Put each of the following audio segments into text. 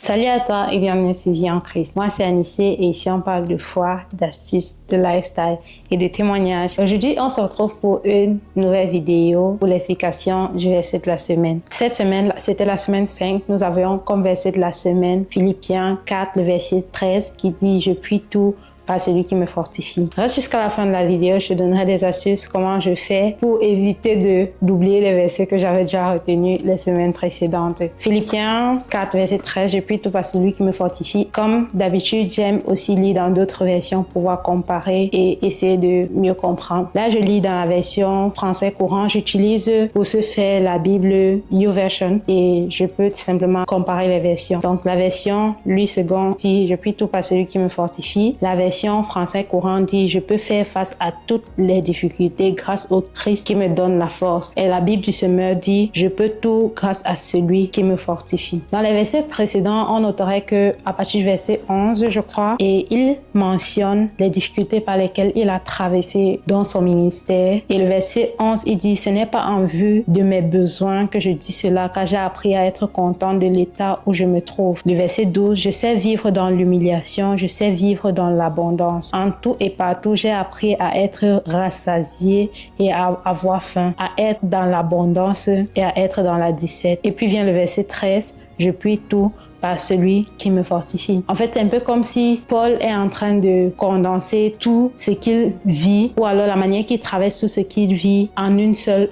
Salut à toi et bienvenue sur Vie en Christ. Moi c'est Anissé et ici on parle de foi, d'astuces, de lifestyle et de témoignages. Aujourd'hui on se retrouve pour une nouvelle vidéo pour l'explication du verset de la semaine. Cette semaine, c'était la semaine 5, nous avions comme verset de la semaine Philippiens 4, le verset 13 qui dit « Je puis tout » par celui qui me fortifie. Reste jusqu'à la fin de la vidéo, je te donnerai des astuces comment je fais pour éviter d'oublier les versets que j'avais déjà retenus les semaines précédentes. Philippiens 4, verset 13, je puis tout par celui qui me fortifie. Comme d'habitude, j'aime aussi lire dans d'autres versions pour pouvoir comparer et essayer de mieux comprendre. Là, je lis dans la version français courant. J'utilise pour ce faire la Bible YouVersion et je peux tout simplement comparer les versions. Donc, la version Louis II dit « Je puis tout par celui qui me fortifie ». La version français courant dit « Je peux faire face à toutes les difficultés grâce au Christ qui me donne la force ». Et la Bible du Semeur dit « Je peux tout grâce à celui qui me fortifie ». Dans les versets précédents, on noterait que à partir du verset 11, je crois, et il mentionne les difficultés par lesquelles il a traversé dans son ministère. Et le verset 11, il dit « Ce n'est pas en vue de mes besoins que je dis cela, car j'ai appris à être content de l'état où je me trouve ». Le verset 12, « Je sais vivre dans l'humiliation, je sais vivre dans l'abondance. En tout et partout, j'ai appris à être rassasié et à avoir faim, à être dans l'abondance et à être dans la disette. » Et puis vient le verset 13, « Je puis tout par celui qui me fortifie ». En fait, c'est un peu comme si Paul est en train de condenser tout ce qu'il vit ou alors la manière qu'il traverse tout ce qu'il vit en une seule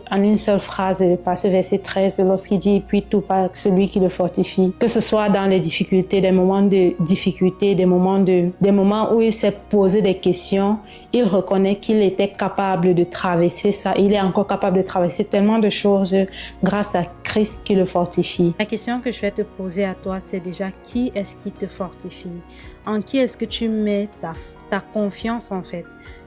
phrase par ce verset 13 lorsqu'il dit « puis tout par celui qui le fortifie ». Que ce soit dans les difficultés, des moments de difficulté, des moments où il s'est posé des questions, il reconnaît qu'il était capable de traverser ça. Il est encore capable de traverser tellement de choses grâce à Christ qui le fortifie. La question que je vais te poser à toi, c'est déjà qui est-ce qui te fortifie? En qui est-ce que tu mets ta confiance en fait?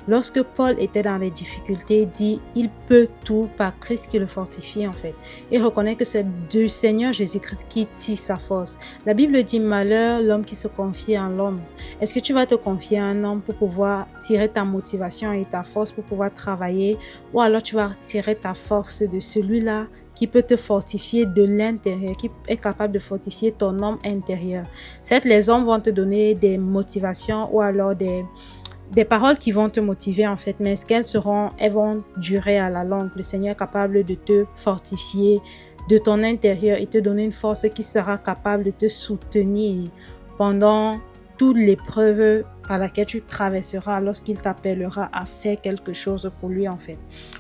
Lorsque Paul était dans les difficultés, il dit « Il peut tout par Christ qui le fortifie » en fait. Il reconnaît que c'est du Seigneur Jésus-Christ qui tire sa force. La Bible dit « Malheur l'homme qui se confie en l'homme ». Est-ce que tu vas te confier à un homme pour pouvoir tirer ta motivation et ta force pour pouvoir travailler, ou alors tu vas tirer ta force de celui-là qui peut te fortifier de l'intérieur, qui est capable de fortifier ton homme intérieur. Certes, les hommes vont te donner des motivations ou alors des paroles qui vont te motiver en fait, mais est-ce elles vont durer à la longue? Le Seigneur est capable de te fortifier de ton intérieur et te donner une force qui sera capable de te soutenir pendant toute l'épreuve par laquelle tu traverseras lorsqu'il t'appellera à faire quelque chose pour lui en fait.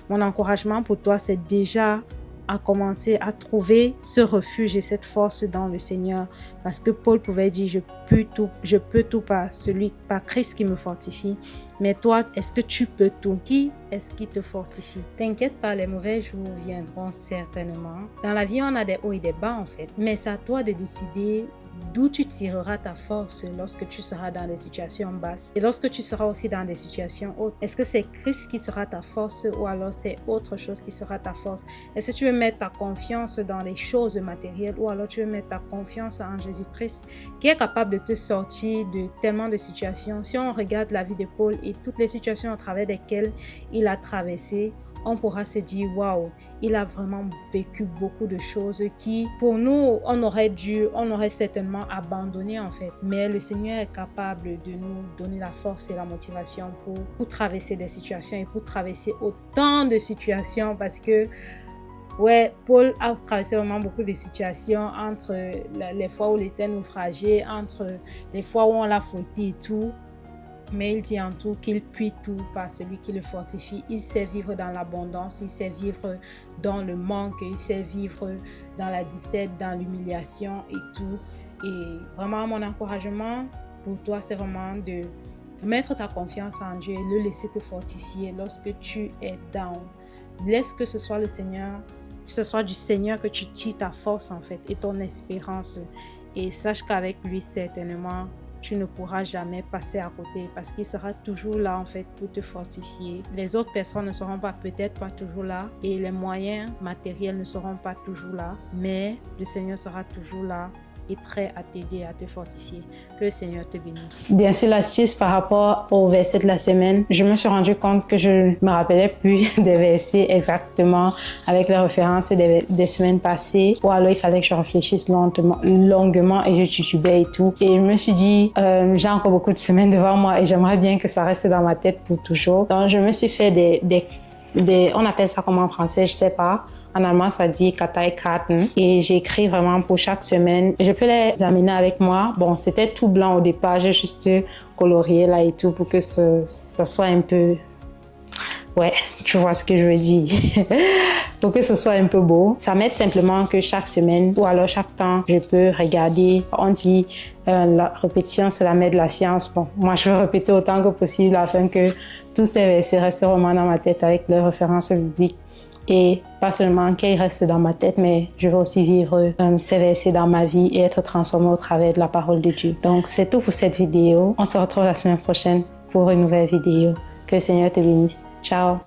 Mon encouragement pour toi, c'est déjà à commencer à trouver ce refuge et cette force dans le Seigneur, parce que Paul pouvait dire je peux tout par Christ qui me fortifie. Mais toi, est-ce que tu peux tout? Qui est-ce qui te fortifie? T'inquiète pas, les mauvais jours viendront certainement. Dans la vie, on a des hauts et des bas en fait, mais c'est à toi de décider d'où tu tireras ta force lorsque tu seras dans des situations basses et lorsque tu seras aussi dans des situations hautes. Est-ce que c'est Christ qui sera ta force ou alors c'est autre chose qui sera ta force? Est-ce que tu veux mettre ta confiance dans les choses matérielles ou alors tu veux mettre ta confiance en Jésus-Christ qui est capable de te sortir de tellement de situations? Si on regarde la vie de Paul et toutes les situations à travers lesquelles il a traversé, on pourra se dire « Waouh, il a vraiment vécu beaucoup de choses qui, pour nous, on aurait certainement abandonné en fait. » Mais le Seigneur est capable de nous donner la force et la motivation pour traverser des situations et pour traverser autant de situations parce que ouais, Paul a traversé vraiment beaucoup de situations entre les fois où il était naufragé, entre les fois où on l'a fouetté et tout. Mais il dit en tout qu'il puis tout par celui qui le fortifie. Il sait vivre dans l'abondance, il sait vivre dans le manque, il sait vivre dans la disette, dans l'humiliation et tout. Et vraiment, mon encouragement pour toi, c'est vraiment de mettre ta confiance en Dieu et le laisser te fortifier lorsque tu es down. Laisse que ce soit le Seigneur, que ce soit du Seigneur que tu tires ta force en fait et ton espérance. Et sache qu'avec lui, certainement, tu ne pourras jamais passer à côté parce qu'il sera toujours là en fait pour te fortifier. Les autres personnes ne seront peut-être pas toujours là et les moyens matériels ne seront pas toujours là, mais le Seigneur sera toujours là et prêt à t'aider, à te fortifier. Que le Seigneur te bénisse. Bien sûr, l'astuce par rapport au verset de la semaine, je me suis rendu compte que je ne me rappelais plus des versets exactement avec les références des semaines passées, ou alors il fallait que je réfléchisse longuement et je titubais et tout. Et je me suis dit, j'ai encore beaucoup de semaines devant moi et j'aimerais bien que ça reste dans ma tête pour toujours. Donc, je me suis fait on appelle ça comment en français, je sais pas. En allemand, ça dit Karteikarten. Et j'ai écrit vraiment pour chaque semaine. Je peux les amener avec moi. Bon, c'était tout blanc au départ. J'ai juste colorié là et tout pour que ça soit un peu... Ouais, tu vois ce que je veux dire. Pour que ce soit un peu beau. Ça m'aide simplement que chaque semaine ou alors chaque temps, je peux regarder. On dit la répétition, c'est la mère de la science. Bon, moi, je veux répéter autant que possible afin que tous ces versets restent vraiment dans ma tête avec leurs références bibliques. Et pas seulement qu'ils restent dans ma tête, mais je veux aussi vivre ces versets dans ma vie et être transformée au travers de la parole de Dieu. Donc, c'est tout pour cette vidéo. On se retrouve la semaine prochaine pour une nouvelle vidéo. Que le Seigneur te bénisse. Ciao!